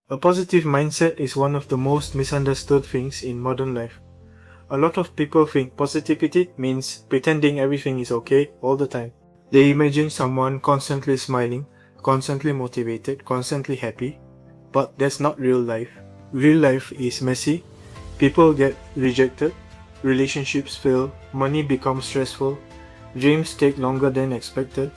A positive mindset is one of the most misunderstood things in modern life. A lot of people think positivity means pretending everything is okay all the time. They imagine someone constantly smiling, constantly motivated, constantly happy, but that's not real life. Real life is messy, people get rejected, relationships fail, money becomes stressful, dreams take longer than expected,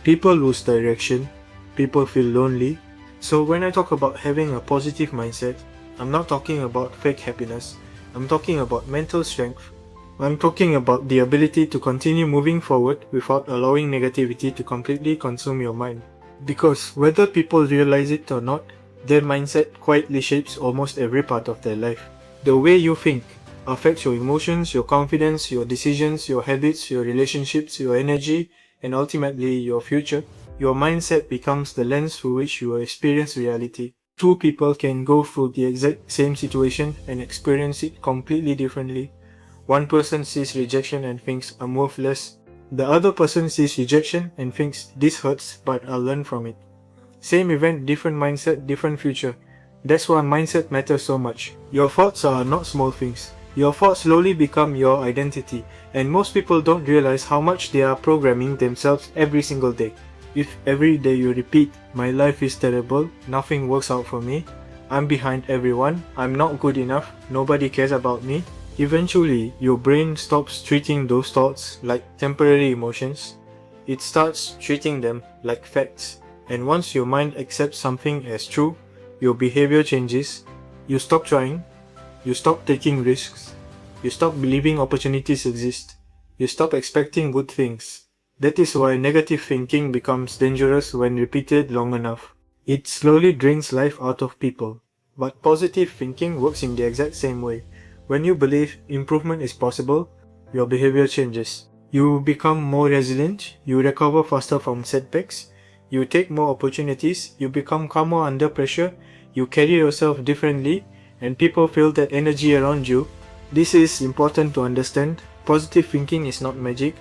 people lose direction, people feel lonely. So when I talk about having a positive mindset, I'm not talking about fake happiness. I'm talking about mental strength. I'm talking about the ability to continue moving forward without allowing negativity to completely consume your mind. Because whether people realize it or not, their mindset quietly shapes almost every part of their life. The way you think affects your emotions, your confidence, your decisions, your habits, your relationships, your energy, and ultimately your future. Your mindset becomes the lens through which you experience reality. Two people can go through the exact same situation and experience it completely differently. One person sees rejection and thinks, I'm worthless. The other person sees rejection and thinks, this hurts, but I'll learn from it. Same event, different mindset, different future. That's why mindset matters so much. Your thoughts are not small things. Your thoughts slowly become your identity, and most people don't realize how much they are programming themselves every single day. If every day you repeat, my life is terrible, nothing works out for me, I'm behind everyone, I'm not good enough, nobody cares about me, eventually your brain stops treating those thoughts like temporary emotions. It starts treating them like facts. And once your mind accepts something as true, your behavior changes, you stop trying, you stop taking risks, you stop believing opportunities exist, you stop expecting good things. That is why negative thinking becomes dangerous when repeated long enough. It slowly drains life out of people. But positive thinking works in the exact same way. When you believe improvement is possible, your behavior changes. You become more resilient, you recover faster from setbacks, you take more opportunities, you become calmer under pressure, you carry yourself differently, and people feel that energy around you. This is important to understand. Positive thinking is not magic.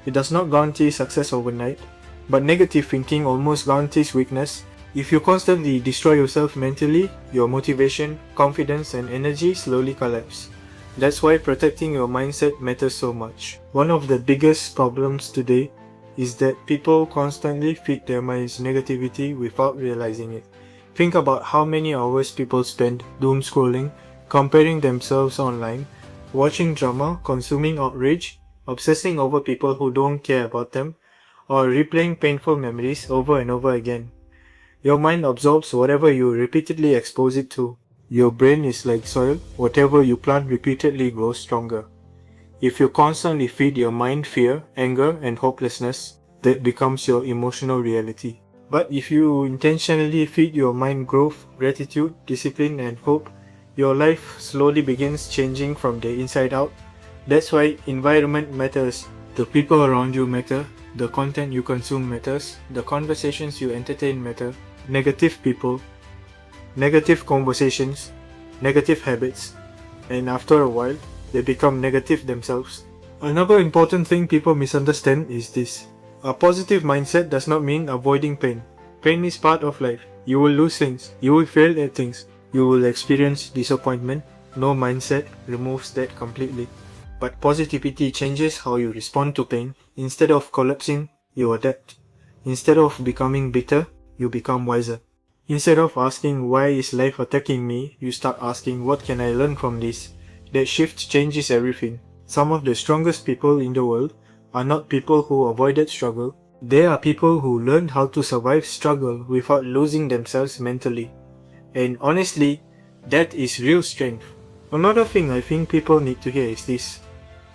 It does not guarantee success overnight, but negative thinking almost guarantees weakness. If you constantly destroy yourself mentally, your motivation, confidence, and energy slowly collapse. That's why protecting your mindset matters so much. One of the biggest problems today is that people constantly feed their minds negativity without realizing it. Think about how many hours people spend doom scrolling, comparing themselves online, watching drama, consuming outrage, obsessing over people who don't care about them, or replaying painful memories over and over again. Your mind absorbs whatever you repeatedly expose it to. Your brain is like soil, whatever you plant repeatedly grows stronger. If you constantly feed your mind fear, anger, and hopelessness, that becomes your emotional reality. But if you intentionally feed your mind growth, gratitude, discipline, and hope, your life slowly begins changing from the inside out. That's why environment matters. The people around you matter. The content you consume matters. The conversations you entertain matter. Negative people, negative conversations, negative habits, and after a while, they become negative themselves. Another important thing people misunderstand is this. A positive mindset does not mean avoiding pain. Pain is part of life. You will lose things. You will fail at things. You will experience disappointment. No mindset removes that completely. But positivity changes how you respond to pain. Instead of collapsing, you adapt. Instead of becoming bitter, you become wiser. Instead of asking why is life attacking me, you start asking what can I learn from this. That shift changes everything. Some of the strongest people in the world are not people who avoided struggle. They are people who learned how to survive struggle without losing themselves mentally. And honestly, that is real strength. Another thing I think people need to hear is this.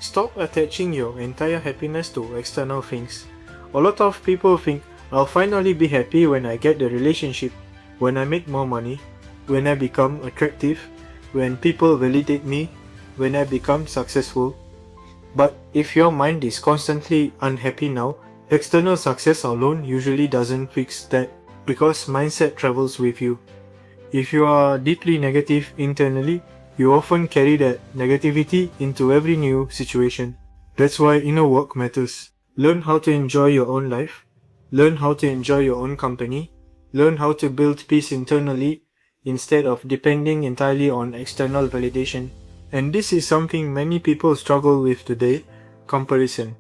Stop attaching your entire happiness to external things. A lot of people think, I'll finally be happy when I get the relationship, when I make more money, when I become attractive, when people validate me, when I become successful. But if your mind is constantly unhappy now, external success alone usually doesn't fix that, because mindset travels with you. If you are deeply negative internally, you often carry that negativity into every new situation. That's why inner work matters. Learn how to enjoy your own life. Learn how to enjoy your own company. Learn how to build peace internally. instead of depending entirely on external validation. And this is something many people struggle with today: comparison.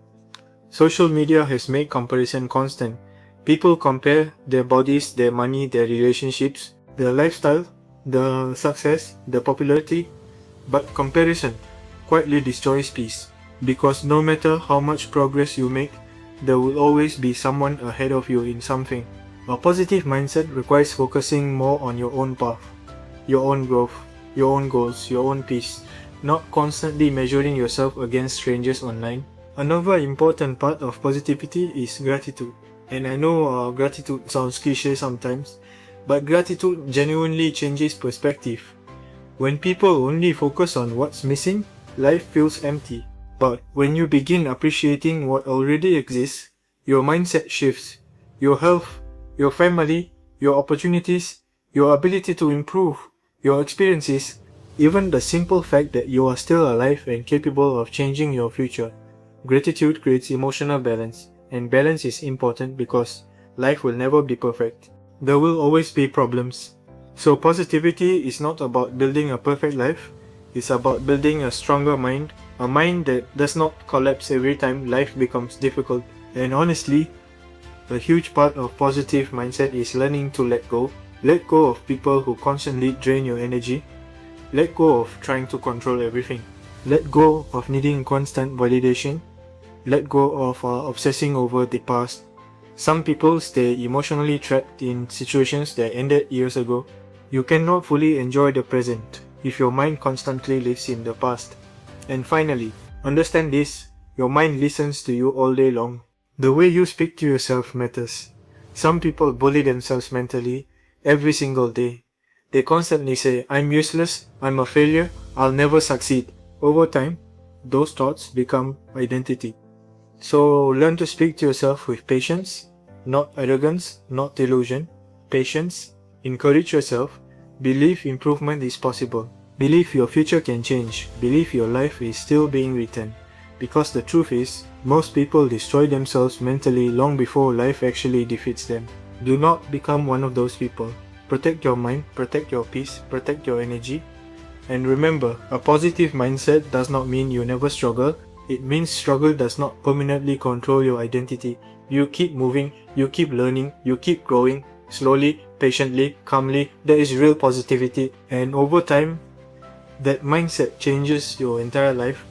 Social media has made comparison constant. People compare their bodies, their money, their relationships, their lifestyle, the success, the popularity. But comparison quietly destroys peace, because no matter how much progress you make, there will always be someone ahead of you in something. A positive mindset requires focusing more on your own path, your own growth, your own goals, your own peace, not constantly measuring yourself against strangers online. Another important part of positivity is gratitude. And I know gratitude sounds cliche sometimes, but gratitude genuinely changes perspective. When people only focus on what's missing, life feels empty. But when you begin appreciating what already exists, your mindset shifts. Your health, your family, your opportunities, your ability to improve, your experiences, even the simple fact that you are still alive and capable of changing your future. Gratitude creates emotional balance, and balance is important because life will never be perfect. There will always be problems. So positivity is not about building a perfect life, it's about building a stronger mind, a mind that does not collapse every time life becomes difficult. And honestly, a huge part of positive mindset is learning to let go. Let go of people who constantly drain your energy. Let go of trying to control everything. Let go of needing constant validation. Let go of obsessing over the past. Some people stay emotionally trapped in situations that ended years ago. You cannot fully enjoy the present if your mind constantly lives in the past. And finally, understand this: your mind listens to you all day long. The way you speak to yourself matters. Some people bully themselves mentally every single day. They constantly say, "I'm useless, I'm a failure, I'll never succeed." Over time, those thoughts become identity. So learn to speak to yourself with patience, not arrogance, not delusion. Patience. Encourage yourself. Believe improvement is possible. Believe your future can change. Believe your life is still being written. Because the truth is, most people destroy themselves mentally long before life actually defeats them. Do not become one of those people. Protect your mind, protect your peace, protect your energy. And remember, a positive mindset does not mean you never struggle. It means struggle does not permanently control your identity. You keep moving, you keep learning, you keep growing, slowly, patiently, calmly. There is real positivity, and over time, that mindset changes your entire life.